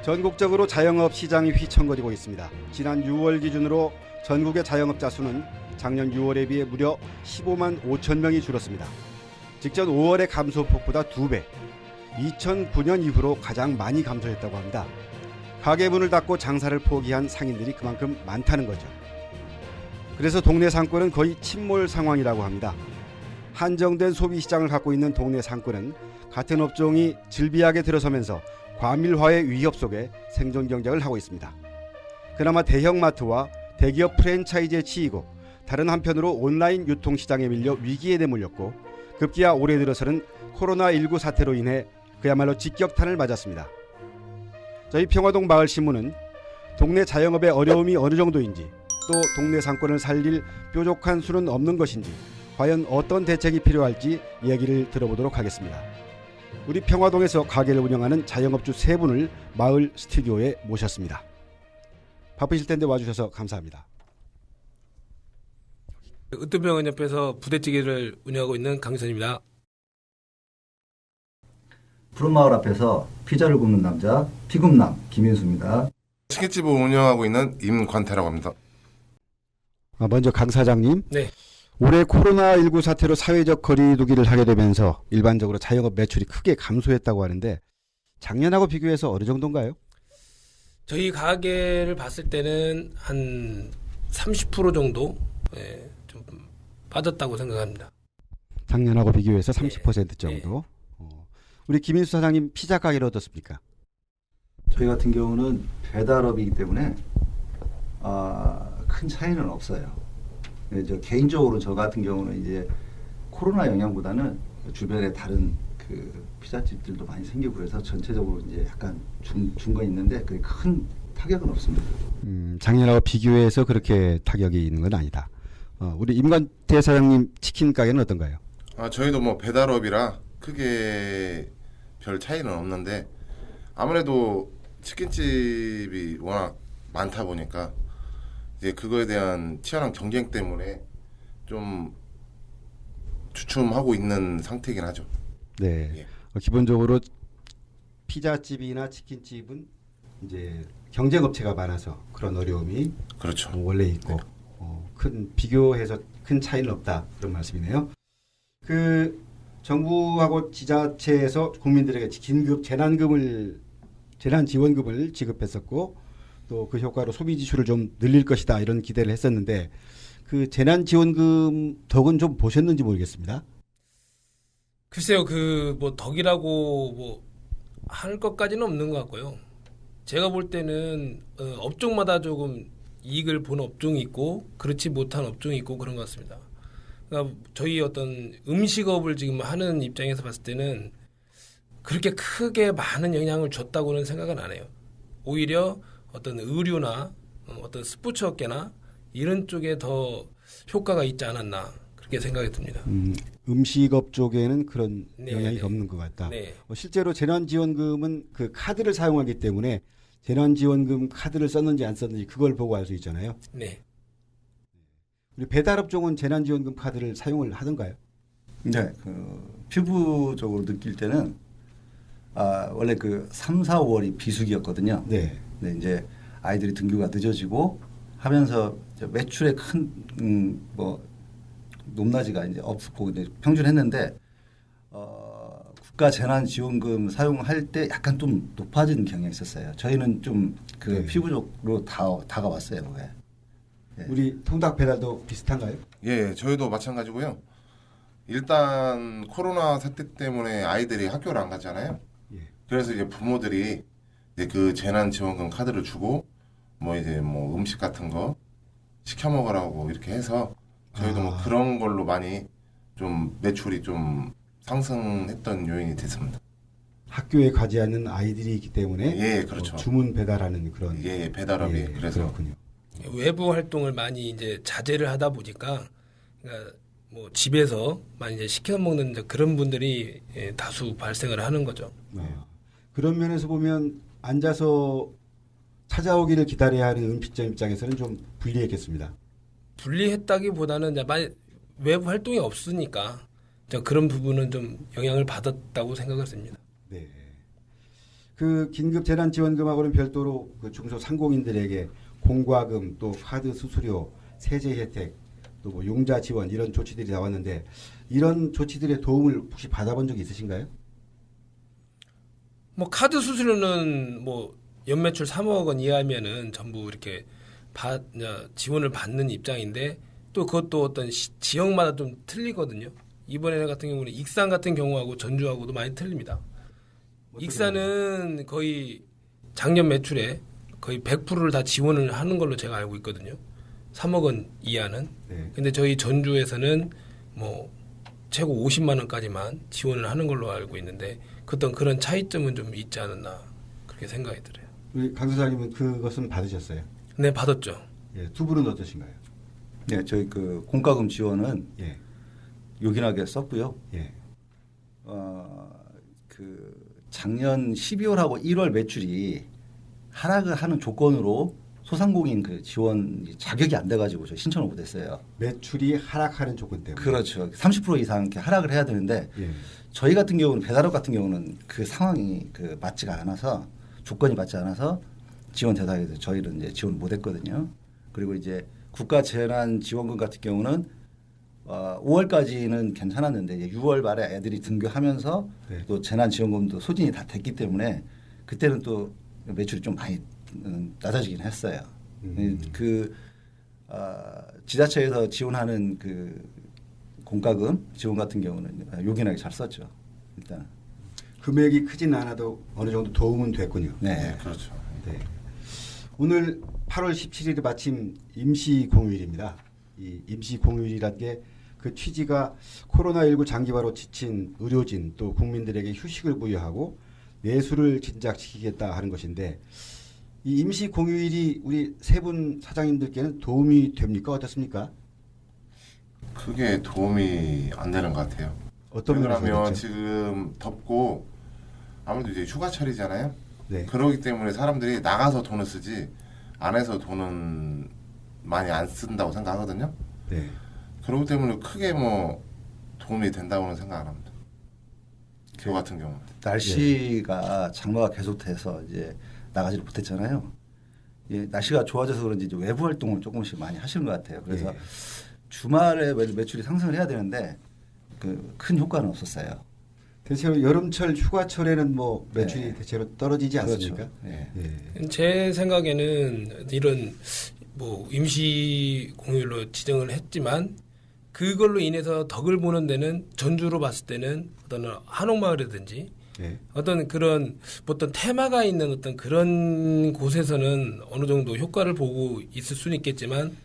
전국적으로 자영업 시장이 휘청거리고 있습니다. 지난 6월 기준으로 전국의 자영업자 수는 작년 6월에 비해 무려 15만 5천 명이 줄었습니다. 직전 5월의 감소폭보다 2배, 2009년 이후로 가장 많이 감소했다고 합니다. 가게 문을 닫고 장사를 포기한 상인들이 그만큼 많다는 거죠. 그래서 동네 상권은 거의 침몰 상황이라고 합니다. 한정된 소비 시장을 갖고 있는 동네 상권은 같은 업종이 즐비하게 들어서면서 과밀화의 위협 속에 생존 경쟁을 하고 있습니다. 그나마 대형마트와 대기업 프랜차이즈에 치이고 다른 한편으로 온라인 유통시장에 밀려 위기에 내몰렸고 급기야 올해 들어서는 코로나19 사태로 인해 그야말로 직격탄을 맞았습니다. 저희 평화동 마을신문은 동네 자영업의 어려움이 어느 정도인지 또 동네 상권을 살릴 뾰족한 수는 없는 것인지 과연 어떤 대책이 필요할지 이야기를 들어보도록 하겠습니다. 우리 평화동에서 가게를 운영하는 자영업주 3분을 마을 스튜디오에 모셨습니다. 바쁘실 텐데 와주셔서 감사합니다. 으뜸병원 옆에서 부대찌개를 운영하고 있는 강선입니다. 푸른마을 앞에서 피자를 굽는 남자 피굽남 김인수입니다. 치킨집을 운영하고 있는 임관태라고 합니다. 먼저 강 사장님. 네. 올해 코로나19 사태로 사회적 거리두기를 하게 되면서 일반적으로 자영업 매출이 크게 감소했다고 하는데 작년하고 비교해서 어느 정도인가요? 저희 가게를 봤을 때는 한 30% 정도 좀 빠졌다고 생각합니다. 작년하고 비교해서 30% 정도. 네. 우리 김인수 사장님 피자 가게를 어떻습니까? 저희 같은 경우는 배달업이기 때문에 큰 차이는 없어요. 개인적으로 저 같은 경우는 이제 코로나 영향보다는 주변에 다른 그 피자집들도 많이 생기고 그래서 전체적으로 이제 약간 준 건 있는데 그 큰 타격은 없습니다. 작년하고 비교해서 그렇게 타격이 있는 건 아니다. 우리 임관태 사장님 치킨 가게는 어떤가요? 저희도 뭐 배달업이라 크게 별 차이는 없는데 아무래도 치킨집이 워낙 많다 보니까 이제 그거에 대한 치열한 경쟁 때문에 좀 주춤하고 있는 상태이긴 하죠. 네. 예. 기본적으로 피자집이나 치킨집은 이제 경쟁업체가 많아서 그런 어려움이 그렇죠. 원래 있고 큰 비교해서 큰 차이는 없다 그런 말씀이네요. 그 정부하고 지자체에서 국민들에게 긴급 재난 지원금을 지급했었고 또 그 효과로 소비 지출을 좀 늘릴 것이다 이런 기대를 했었는데 그 재난 지원금 덕은 좀 보셨는지 모르겠습니다. 글쎄요, 그 뭐 덕이라고 뭐 할 것까지는 없는 것 같고요. 제가 볼 때는 업종마다 조금 이익을 보는 업종이 있고 그렇지 못한 업종이 있고 그런 것 같습니다. 그러니까 저희 어떤 음식업을 지금 하는 입장에서 봤을 때는 그렇게 크게 많은 영향을 줬다고는 생각은 안 해요. 오히려 어떤 의류나 어떤 스포츠 업계나 이런 쪽에 더 효과가 있지 않았나 그렇게 생각이 듭니다. 음식업 쪽에는 그런 영향이 네. 없는 것 같다. 네. 실제로 재난지원금은 그 카드를 사용하기 때문에 재난지원금 카드를 썼는지 안 썼는지 그걸 보고 알 수 있잖아요. 네. 우리 배달업종은 재난지원금 카드를 사용을 하던가요? 네, 피부적으로 느낄 때는 원래 그 3, 4, 5월이 비수기였거든요. 네. 근데 이제 아이들이 등교가 늦어지고 하면서 이제 매출에 큰 높낮이가 이제 없었고 이제 평준했는데 국가 재난지원금 사용할 때 약간 좀 높아지는 경향이 있었어요. 저희는 좀 그 네. 피부적으로 다가왔어요. 네. 우리 통닭 배달도 비슷한가요? 예, 저희도 마찬가지고요. 일단 코로나 사태 때문에 아이들이 학교를 안 갔잖아요. 예. 그래서 이제 부모들이 이제 그 재난지원금 카드를 주고 뭐 이제 뭐 음식 같은 거 시켜 먹으라고 이렇게 해서 저희도 뭐 그런 걸로 많이 좀 매출이 좀 상승했던 요인이 됐습니다. 학교에 가지 않는 아이들이 있기 때문에 예, 그렇죠. 주문 배달하는 그런 예, 배달업이 예, 그래서 그렇군요. 외부 활동을 많이 이제 자제를 하다 보니까 그러니까 뭐 집에서 많이 이제 시켜 먹는 이제 그런 분들이 다수 발생을 하는 거죠. 그런 면에서 보면 앉아서 찾아오기를 기다려야 하는 음식점 입장에서는 좀 불리했겠습니다. 분리했다기보다는 이제 많이 외부 활동이 없으니까 그런 부분은 좀 영향을 받았다고 생각을 합니다. 네. 그 긴급 재난 지원금하고는 별도로 그 중소상공인들에게 공과금 또 카드 수수료, 세제 혜택, 또 뭐 융자 지원 이런 조치들이 나왔는데 이런 조치들의 도움을 혹시 받아본 적이 있으신가요? 뭐 카드 수수료는 뭐 연매출 3억 원 이하면은 전부 이렇게 지원을 받는 입장인데 또 그것도 어떤 지역마다 좀 틀리거든요. 이번에 같은 경우는 익산 같은 경우하고 전주하고도 많이 틀립니다. 익산은 거의 작년 매출에 거의 100%를 다 지원을 하는 걸로 제가 알고 있거든요. 3억 원 이하는. 네. 근데 저희 전주에서는 뭐 최고 50만 원까지만 지원을 하는 걸로 알고 있는데 어떤 그런 차이점은 좀 있지 않았나 그렇게 생각이 들어요. 우리 강 소장님은 그것은 받으셨어요? 네, 받았죠. 예, 두 분은 어떠신가요? 네, 저희 그 공과금 지원은 예, 요긴하게 썼고요. 예, 그 작년 12월하고 1월 매출이 하락을 하는 조건으로 소상공인 그 지원 자격이 안 돼가지고 저 신청을 못했어요. 매출이 하락하는 조건 때문에. 그렇죠. 30% 이상 이렇게 하락을 해야 되는데 예, 저희 같은 경우는 배달업 같은 경우는 그 상황이 그 맞지가 않아서 조건이 맞지 않아서 지원 대상에서 저희는 이제 지원을 못했거든요. 그리고 이제 국가재난지원금 같은 경우는 5월까지는 괜찮았는데 이제 6월 말에 애들이 등교하면서 네. 또 재난지원금도 소진이 다 됐기 때문에 그때는 또 매출이 좀 많이 낮아지긴 했어요. 그 지자체에서 지원하는 그 공과금 지원 같은 경우는 요긴하게 잘 썼죠. 일단. 금액이 크진 않아도 어느 정도 도움은 됐군요. 네. 그렇죠. 네. 오늘 8월 17일이 마침 임시 공휴일입니다. 이 임시 공휴일이란 게 그 취지가 코로나19 장기화로 지친 의료진 또 국민들에게 휴식을 부여하고 내수를 진작시키겠다 하는 것인데 이 임시 공휴일이 우리 세 분 사장님들께는 도움이 됩니까? 어떻습니까? 그게 도움이 안 되는 것 같아요. 어떤 면에서 왜냐하면 그렇죠? 지금 덥고 아무래도 이제 휴가철이잖아요. 네. 그러기 때문에 사람들이 나가서 돈을 쓰지 안에서 돈은 많이 안 쓴다고 생각하거든요. 네. 그러기 때문에 크게 뭐 도움이 된다고는 생각 안 합니다. 저 같은 경우는. 날씨가 장마가 계속돼서 이제 나가지를 못했잖아요. 예, 날씨가 좋아져서 그런지 이제 외부 활동을 조금씩 많이 하시는 것 같아요. 그래서 예. 주말에 매출이 상승을 해야 되는데 그 큰 효과는 없었어요. 대체로 여름철 휴가철에는 뭐 매출이 네. 대체로 떨어지지 않습니까? 그렇죠. 네. 예. 제 생각에는 이런 뭐 임시 공휴일로 지정을 했지만 그걸로 인해서 덕을 보는 데는 전주로 봤을 때는 어떤 한옥마을이라든지 예. 어떤 그런 어떤 테마가 있는 어떤 그런 곳에서는 어느 정도 효과를 보고 있을 수는 있겠지만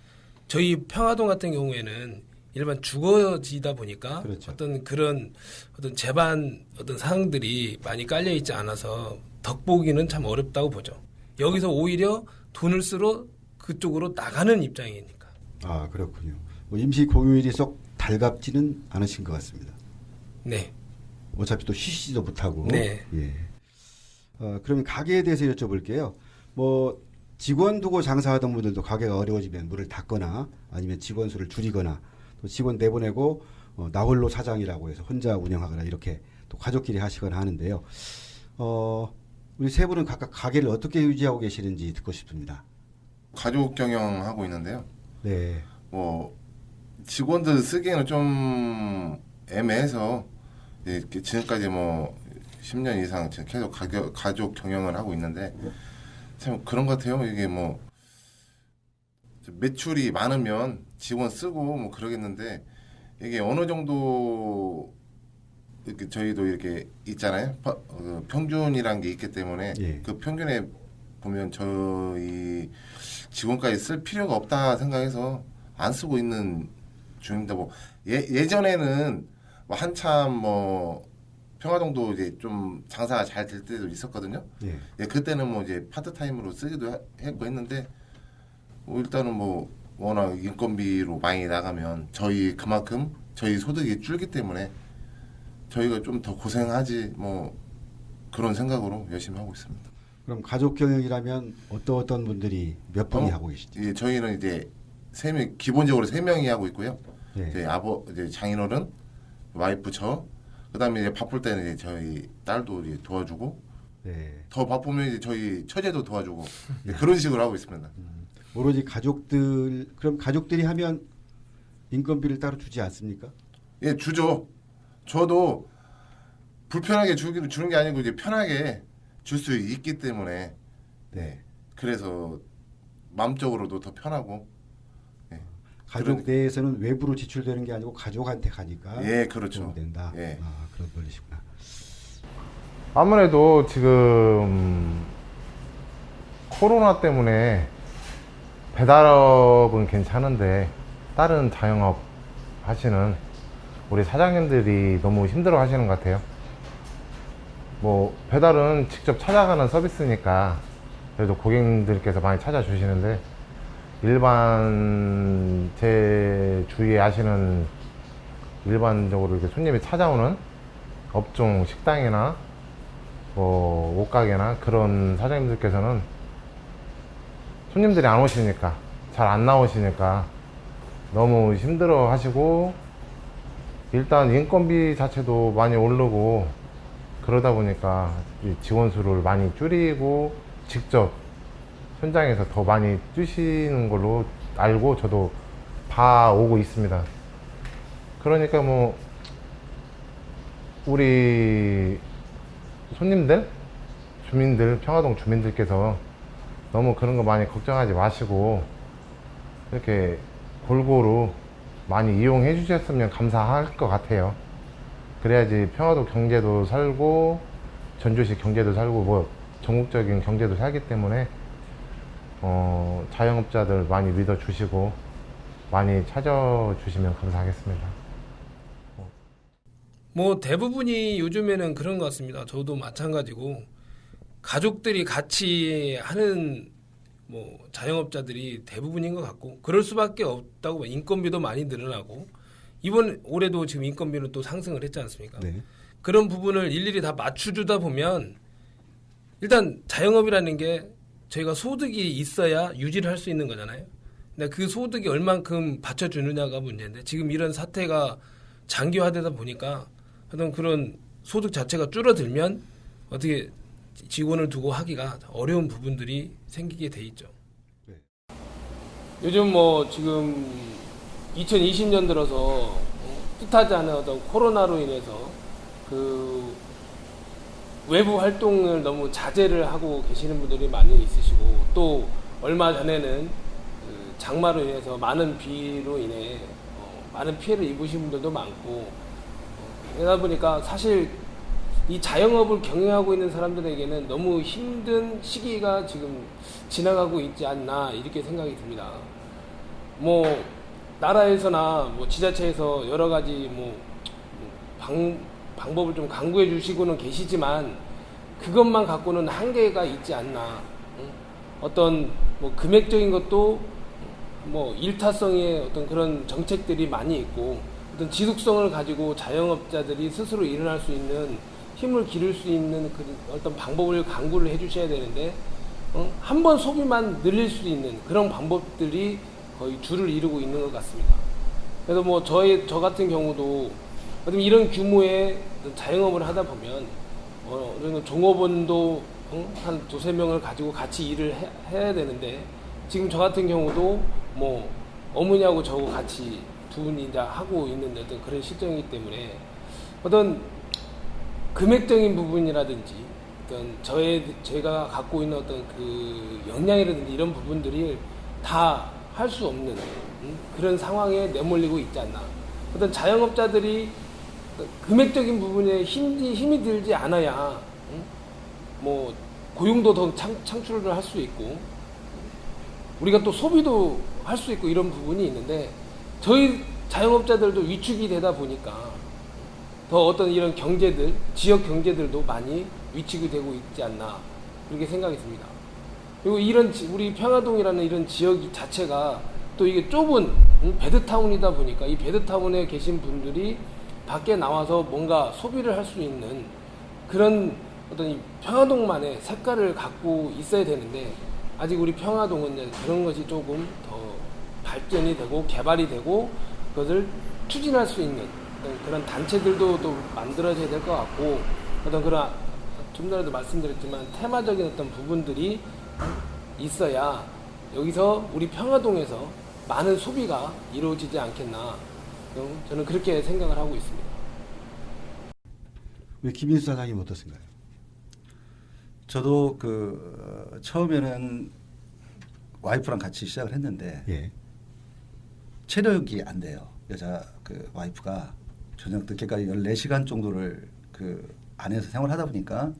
저희 평화동 같은 경우에는 일반 주거지다 보니까 그렇죠. 어떤 그런 어떤 제반 어떤 사항들이 많이 깔려 있지 않아서 덕보기는 참 어렵다고 보죠. 여기서 오히려 돈을 쓰러 그쪽으로 나가는 입장이니까. 아 그렇군요. 뭐 임시 공휴일이 썩 달갑지는 않으신 것 같습니다. 네. 어차피 또 쉬시지도 못하고. 네. 예. 그러면 가게에 대해서 여쭤볼게요. 뭐 직원 두고 장사하던 분들도 가게가 어려워지면 문을 닫거나 아니면 직원 수를 줄이거나 또 직원 내보내고 나홀로 사장이라고 해서 혼자 운영하거나 이렇게 또 가족끼리 하시거나 하는데요. 우리 세 분은 각각 가게를 어떻게 유지하고 계시는지 듣고 싶습니다. 가족 경영하고 있는데요. 네. 뭐 직원들 쓰기에는 좀 애매해서 이렇게 지금까지 뭐 10년 이상 지금 계속 가족 경영을 하고 있는데 참 그런 것 같아요. 이게 뭐 매출이 많으면 직원 쓰고 뭐 그러겠는데 이게 어느 정도 이렇게 저희도 이렇게 있잖아요. 평균이란 게 있기 때문에 예. 그 평균에 보면 저희 직원까지 쓸 필요가 없다 생각해서 안 쓰고 있는 중입니다. 뭐 예전에는 뭐 한참 뭐 평화동도 이제 좀 장사가 잘 될 때도 있었거든요. 예. 예, 그때는 뭐 이제 파트타임으로 쓰기도 했고 했는데 뭐 일단은 뭐 워낙 인건비로 많이 나가면 저희 그만큼 저희 소득이 줄기 때문에 저희가 좀 더 고생하지 뭐 그런 생각으로 열심히 하고 있습니다. 그럼 가족 경영이라면 어떤 분들이 몇 분이 하고 계시죠? 예, 저희는 이제 세 명 기본적으로 3명이 하고 있고요. 예. 이제 장인어른, 와이프 저, 그다음에 이제 바쁠 때는 이제 저희 딸도 이제 도와주고 네. 더 바쁘면 이제 저희 처제도 도와주고 그런 식으로 하고 있습니다. 오로지 가족들 그럼 가족들이 하면 인건비를 따로 주지 않습니까? 예, 주죠. 저도 불편하게 주는 게 아니고 이제 편하게 줄 수 있기 때문에 네. 그래서 마음적으로도 더 편하고 가족 내에서는 외부로 지출되는 게 아니고 가족한테 가니까 예, 그렇죠. 도움이 된다. 예. 그런 논리시구나. 아무래도 지금 코로나 때문에 배달업은 괜찮은데 다른 자영업 하시는 우리 사장님들이 너무 힘들어 하시는 것 같아요. 뭐 배달은 직접 찾아가는 서비스니까 그래도 고객님들께서 많이 찾아주시는데 일반 제 주위에 아시는 일반적으로 이렇게 손님이 찾아오는 업종 식당이나 뭐 옷가게나 그런 사장님들께서는 손님들이 안 오시니까 잘 안 나오시니까 너무 힘들어 하시고 일단 인건비 자체도 많이 오르고 그러다 보니까 이 지원수를 많이 줄이고 직접 현장에서 더 많이 뛰시는 걸로 알고 저도 봐오고 있습니다. 그러니까 뭐 우리 손님들, 주민들, 평화동 주민들께서 너무 그런 거 많이 걱정하지 마시고 이렇게 골고루 많이 이용해 주셨으면 감사할 것 같아요. 그래야지 평화도 경제도 살고 전주시 경제도 살고 뭐 전국적인 경제도 살기 때문에 자영업자들 많이 믿어주시고 많이 찾아주시면 감사하겠습니다. 뭐 대부분이 요즘에는 그런 것 같습니다. 저도 마찬가지고 가족들이 같이 하는 뭐 자영업자들이 대부분인 것 같고 그럴 수밖에 없다고 봐요. 인건비도 많이 늘어나고 이번 올해도 지금 인건비는 또 상승을 했지 않습니까? 네. 그런 부분을 일일이 다 맞춰주다 보면 일단 자영업이라는 게 저희가 소득이 있어야 유지를 할 수 있는 거잖아요. 근데 그 소득이 얼만큼 받쳐주느냐가 문제인데 지금 이런 사태가 장기화되다 보니까 어떤 그런 소득 자체가 줄어들면 어떻게 직원을 두고 하기가 어려운 부분들이 생기게 돼 있죠. 네. 요즘 뭐 지금 2020년 들어서 뜻하지 않은 어떤 코로나로 인해서 그 외부 활동을 너무 자제를 하고 계시는 분들이 많이 있으시고 또 얼마 전에는 그 장마로 인해서 많은 비로 인해 많은 피해를 입으신 분들도 많고 그러다 보니까 사실 이 자영업을 경영하고 있는 사람들에게는 너무 힘든 시기가 지금 지나가고 있지 않나 이렇게 생각이 듭니다. 뭐 나라에서나 뭐 지자체에서 여러 가지 방법을 좀 강구해 주시고는 계시지만 그것만 갖고는 한계가 있지 않나. 어떤 뭐 금액적인 것도 뭐 일타성의 어떤 그런 정책들이 많이 있고 어떤 지속성을 가지고 자영업자들이 스스로 일어날 수 있는 힘을 기를 수 있는 그 어떤 방법을 강구를 해주셔야 되는데 한 번 소비만 늘릴 수 있는 그런 방법들이 거의 줄을 이루고 있는 것 같습니다. 그래서 뭐 저 같은 경우도 이런 규모의 자영업을 하다 보면 어느 정도 종업원도 한 2-3명을 가지고 같이 일을 해야 되는데 지금 저 같은 경우도 뭐 어머니하고 저하고 같이 두 분이 이제 하고 있는 어떤 그런 실정이기 때문에 어떤 금액적인 부분이라든지 어떤 제가 갖고 있는 어떤 그 역량이라든지 이런 부분들이 다 할 수 없는 그런 상황에 내몰리고 있지 않나. 어떤 자영업자들이 금액적인 부분에 힘이 들지 않아야 뭐 고용도 더 창출을 할 수 있고 우리가 또 소비도 할 수 있고 이런 부분이 있는데 저희 자영업자들도 위축이 되다 보니까 더 어떤 이런 경제들, 지역 경제들도 많이 위축이 되고 있지 않나 그렇게 생각이 듭니다. 그리고 이런 우리 평화동이라는 이런 지역 자체가 또 이게 좁은 배드타운이다 보니까 이 배드타운에 계신 분들이 밖에 나와서 뭔가 소비를 할 수 있는 그런 어떤 이 평화동만의 색깔을 갖고 있어야 되는데 아직 우리 평화동은 그런 것이 조금 더 발전이 되고 개발이 되고 그것을 추진할 수 있는 어떤 그런 단체들도 또 만들어져야 될 것 같고 어떤 그런 좀 전에도 말씀드렸지만 테마적인 어떤 부분들이 있어야 여기서 우리 평화동에서 많은 소비가 이루어지지 않겠나. 저는 그렇게 생각을 하고 있습니다. 우리 김인수 사장님 어떻습니까? 저도 그 처음에는 와이프랑 같이 시작을 했는데 예. 체력이 안 돼요. 여자 그 와이프가 저녁 늦게까지 14시간 정도를 그 안에서 생활하다 보니까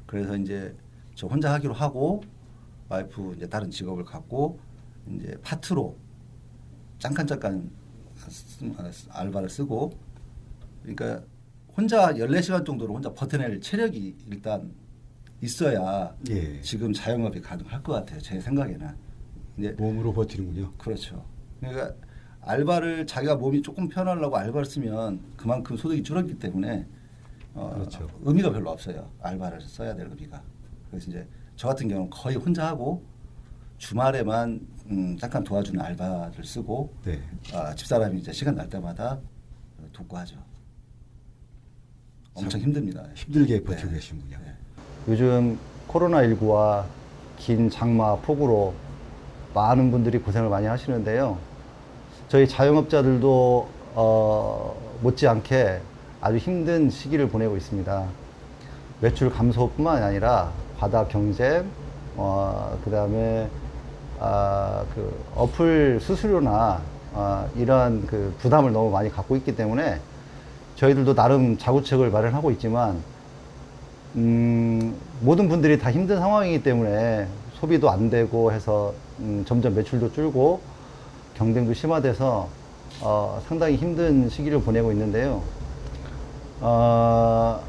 그래서 이제 저 혼자 하기로 하고 와이프 이제 다른 직업을 갖고 이제 파트로 잠깐 알바를 쓰고 그러니까 혼자 14시간 정도로 혼자 버텨낼 체력이 일단 있어야 예. 지금 자영업이 가능할 것 같아요. 제 생각에는. 이제 몸으로 버티는군요. 그렇죠. 그러니까 알바를 자기가 몸이 조금 편하려고 알바를 쓰면 그만큼 소득이 줄었기 때문에 그렇죠. 의미가 별로 없어요. 알바를 써야 될 의미가. 그래서 이제 저 같은 경우는 거의 혼자 하고 주말에만 잠깐 도와주는 알바를 쓰고 네. 집사람이 이제 시간 날 때마다 돕고 하죠. 엄청 힘듭니다. 힘들게 버티고 네. 계시군요. 네. 요즘 코로나19와 긴 장마, 폭우로 많은 분들이 고생을 많이 하시는데요. 저희 자영업자들도 못지않게 아주 힘든 시기를 보내고 있습니다. 매출 감소뿐만 아니라 바닥 경쟁, 그다음에 그 어플 수수료나 이러한 그 부담을 너무 많이 갖고 있기 때문에 저희들도 나름 자구책을 마련하고 있지만 모든 분들이 다 힘든 상황이기 때문에 소비도 안 되고 해서 점점 매출도 줄고 경쟁도 심화돼서 상당히 힘든 시기를 보내고 있는데요.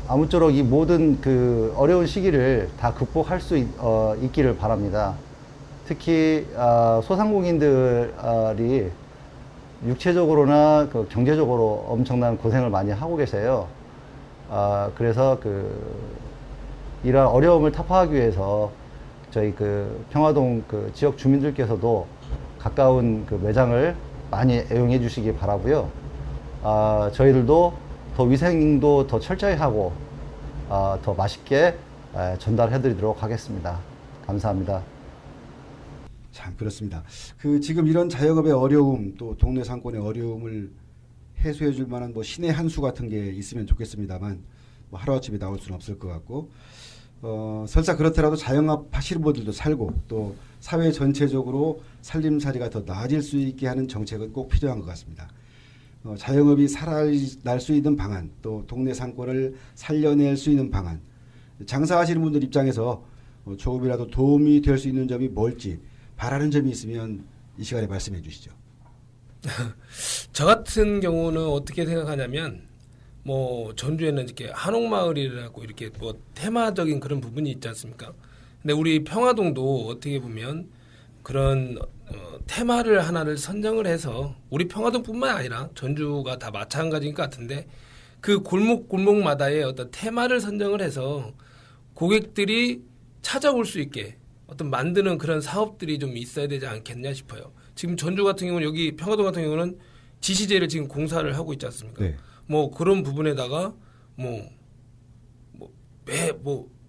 아무쪼록 이 모든 그 어려운 시기를 다 극복할 수 있기를 바랍니다. 특히 소상공인들이 육체적으로나 그 경제적으로 엄청난 고생을 많이 하고 계세요. 그래서 이러한 어려움을 타파하기 위해서 저희 그 평화동 그 지역 주민들께서도 가까운 그 매장을 많이 애용해 주시기 바라고요. 저희들도 더 위생도 더 철저히 하고 더 맛있게 전달해 드리도록 하겠습니다. 감사합니다. 참 그렇습니다. 그 지금 이런 자영업의 어려움 또 동네 상권의 어려움을 해소해 줄 만한 뭐 신의 한 수 같은 게 있으면 좋겠습니다만 뭐 하루아침에 나올 수는 없을 것 같고 설사 그렇더라도 자영업 하시는 분들도 살고 또 사회 전체적으로 살림살이가 더 나아질 수 있게 하는 정책은 꼭 필요한 것 같습니다. 자영업이 살아날 수 있는 방안 또 동네 상권을 살려낼 수 있는 방안 장사하시는 분들 입장에서 조금이라도 도움이 될 수 있는 점이 뭘지 바라는 점이 있으면 이 시간에 말씀해 주시죠. 저 같은 경우는 어떻게 생각하냐면 뭐 전주에는 이렇게 한옥마을이라고 이렇게 뭐 테마적인 그런 부분이 있지 않습니까? 근데 우리 평화동도 어떻게 보면 그런 테마를 하나를 선정을 해서 우리 평화동뿐만 아니라 전주가 다 마찬가지인 것 같은데 그 골목마다의 어떤 테마를 선정을 해서 고객들이 찾아올 수 있게 어떤 만드는 그런 사업들이 좀 있어야 되지 않겠냐 싶어요. 지금 전주 같은 경우는 여기 평화동 같은 경우는 지시제를 지금 공사를 하고 있지 않습니까? 네. 뭐 그런 부분에다가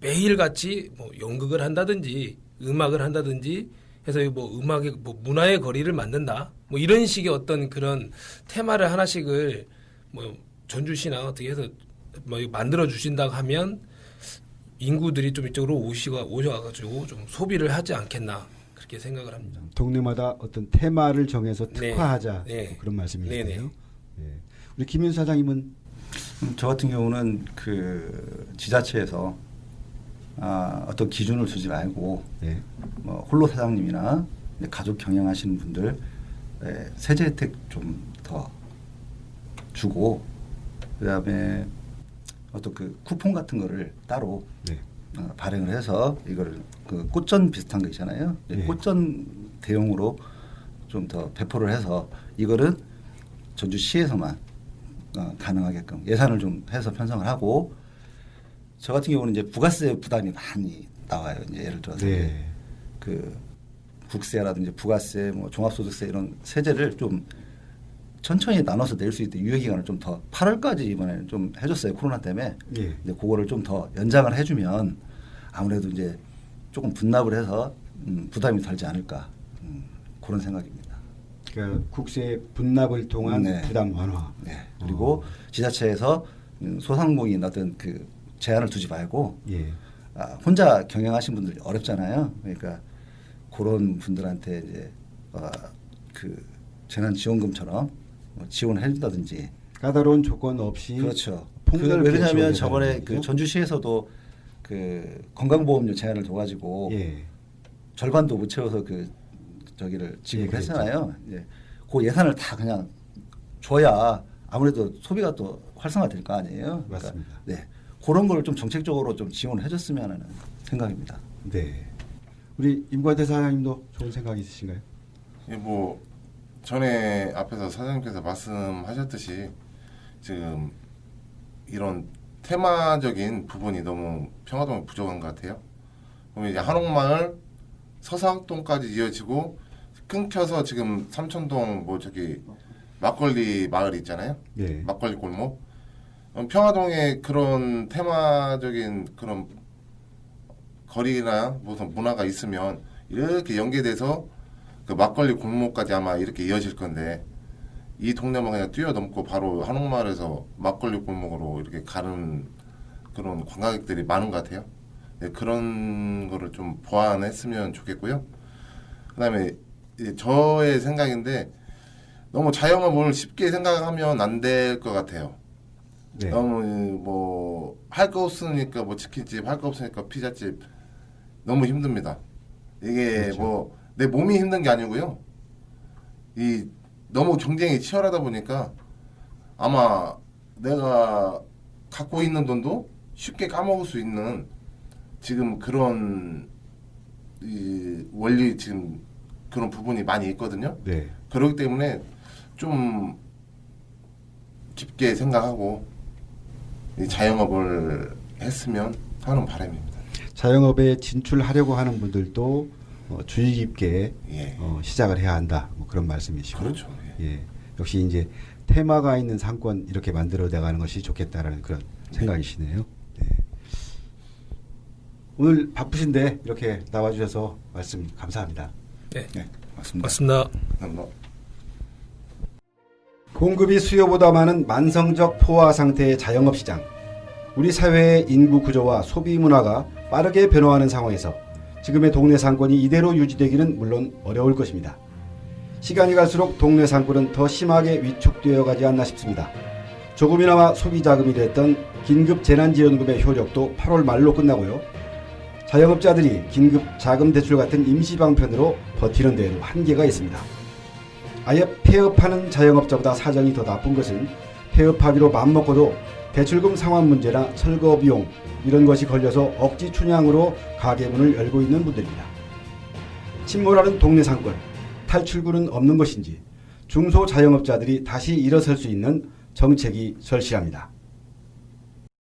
매일 같이 뭐 연극을 한다든지 음악을 한다든지 해서 뭐 음악의 뭐 문화의 거리를 만든다 뭐 이런 식의 어떤 그런 테마를 하나씩을 뭐 전주시나 어떻게 해서 뭐 만들어 주신다고 하면 인구들이 좀 이쪽으로 오셔가지고 좀 소비를 하지 않겠나 그렇게 생각을 합니다. 동네마다 어떤 테마를 정해서 특화하자 네. 뭐 그런 말씀이시네요. 네네. 네. 우리 김윤수 사장님은 저 같은 경우는 그 지자체에서 어떤 기준을 두지 말고 네. 뭐 홀로 사장님이나 가족 경영하시는 분들 세제 혜택 좀 더 주고 그다음에 어떤 그 쿠폰 같은 거를 따로 네. 발행을 해서 이거를 그 꽃전 비슷한 거 있잖아요. 네. 꽃전 대용으로 좀 더 배포를 해서 이거는 전주시에서만 가능하게끔 예산을 좀 해서 편성을 하고 저 같은 경우는 이제 부가세 부담이 많이 나와요. 이제 예를 들어서 네. 그 국세라든지 부가세, 뭐 종합소득세 이런 세제를 좀 천천히 나눠서 낼 수 있도록 유예 기간을 좀 더 8월까지 이번에는 좀 해줬어요. 코로나 때문에. 예. 근데 그거를 좀 더 연장을 해주면 아무래도 이제 조금 분납을 해서 부담이 덜지 않을까 그런 생각입니다. 그러니까 국세 분납을 통한 네. 부담 완화. 네. 그리고 지자체에서 소상공인 어떤 그 제한을 두지 말고 예. 혼자 경영하신 분들 어렵잖아요. 그러니까 그런 분들한테 이제 그 재난지원금처럼 뭐 지원을 해준다든지. 까다로운 조건 없이 그렇죠. 폭넓게 왜냐하면 지원해 저번에 달라는 그 거죠? 전주시에서도 그 건강보험료 제한을 둬가지고 예. 절반도 못 채워서 그 저기를 지급을 그랬죠. 했잖아요. 예. 그 예산을 다 그냥 줘야 아무래도 소비가 또 활성화될 거 아니에요. 그러니까 맞습니다. 네. 그런 걸 좀 정책적으로 좀 지원을 해줬으면 하는 생각입니다. 네. 우리 임관태 사장님도 좋은 생각 있으신가요? 예, 뭐 전에 앞에서 사장님께서 말씀하셨듯이 지금 이런 테마적인 부분이 너무 평화동에 부족한 것 같아요. 그러면 이제 한옥마을 서사동까지 이어지고 끊겨서 지금 삼천동 뭐 저기 막걸리 마을 있잖아요. 예. 막걸리 골목. 평화동에 그런 테마적인 그런 거리나 무슨 문화가 있으면 이렇게 연계돼서 그 막걸리 골목까지 아마 이렇게 이어질 건데 이 동네만 그냥 뛰어넘고 바로 한옥마을에서 막걸리 골목으로 이렇게 가는 그런 관광객들이 많은 것 같아요. 네, 그런 거를 좀 보완했으면 좋겠고요. 그다음에 이제 저의 생각인데 너무 자영업을 쉽게 생각하면 안 될 것 같아요. 네. 너무 뭐 할 거 없으니까 뭐 치킨집, 할 거 없으니까 피자집 너무 힘듭니다. 이게 그렇죠. 뭐 내 몸이 힘든 게 아니고요. 이 너무 경쟁이 치열하다 보니까 아마 내가 갖고 있는 돈도 쉽게 까먹을 수 있는 지금 그런 이 원리 지금 그런 부분이 많이 있거든요. 네. 그렇기 때문에 좀 깊게 생각하고 이 자영업을 했으면 하는 바람입니다. 자영업에 진출하려고 하는 분들도 주의 깊게 예. 시작을 해야 한다. 뭐 그런 말씀이시고. 그렇죠. 예. 예. 역시 이제 테마가 있는 상권 이렇게 만들어 나가는 것이 좋겠다라는 그런 생각이시네요. 네. 오늘 바쁘신데 이렇게 나와주셔서 말씀 감사합니다. 네, 네, 맞습니다. 맞습니다. 감사합니다. 공급이 수요보다 많은 만성적 포화 상태의 자영업 시장. 우리 사회의 인구 구조와 소비 문화가 빠르게 변화하는 상황에서 지금의 동네 상권이 이대로 유지되기는 물론 어려울 것입니다. 시간이 갈수록 동네 상권은 더 심하게 위축되어 가지 않나 싶습니다. 조금이나마 소비 자금이 됐던 긴급 재난지원금의 효력도 8월 말로 끝나고요. 자영업자들이 긴급 자금 대출 같은 임시 방편으로 버티는 데에도 한계가 있습니다. 아예 폐업하는 자영업자보다 사정이 더 나쁜 것은 폐업하기로 맘먹고도 대출금 상환 문제나 철거 비용 이런 것이 걸려서 억지 춘향으로 가게문을 열고 있는 분들입니다. 침몰하는 동네 상권, 탈출구는 없는 것인지 중소자영업자들이 다시 일어설 수 있는 정책이 절실합니다.